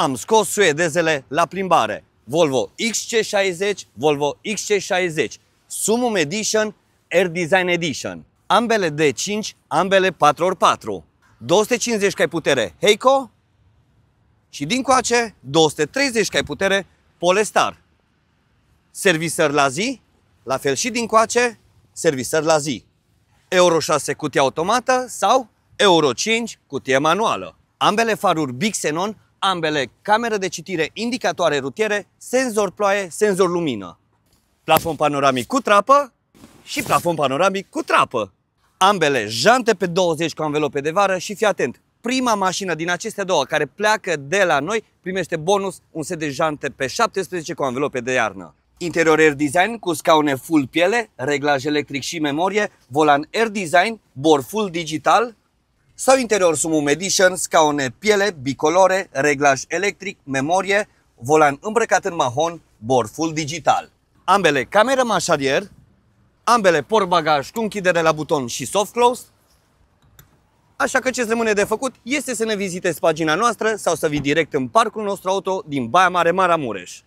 am scos suedezele la plimbare. Volvo XC60, Volvo XC60, Summum Edition, Air Design Edition. Ambele D5, ambele 4x4. 250 cai putere Heyco și din coace 230 cai putere Polestar. Servisări la zi, la fel și din coace, servisări la zi. Euro 6 cutie automată sau Euro 5 cutie manuală. Ambele faruri Big Xenon, ambele cameră de citire, indicatoare rutiere, senzor ploaie, senzor lumină. Plafon panoramic cu trapă și plafon panoramic cu trapă. Ambele jante pe 20 cu anvelope de vară și fii atent, prima mașină din acestea două care pleacă de la noi primește bonus un set de jante pe 17 cu anvelope de iarnă. Interior Air Design cu scaune full piele, reglaj electric și memorie, volan Air Design, bord full digital sau interior Summum Edition, scaune piele, bicolore, reglaj electric, memorie, volan îmbrăcat în mahon, bord full digital. Ambele cameră mașarier, ambele portbagaj cu închidere la buton și soft close. Așa că ce-ți rămâne de făcut este să ne vizitezi pagina noastră sau să vii direct în parcul nostru auto din Baia Mare, Maramureș.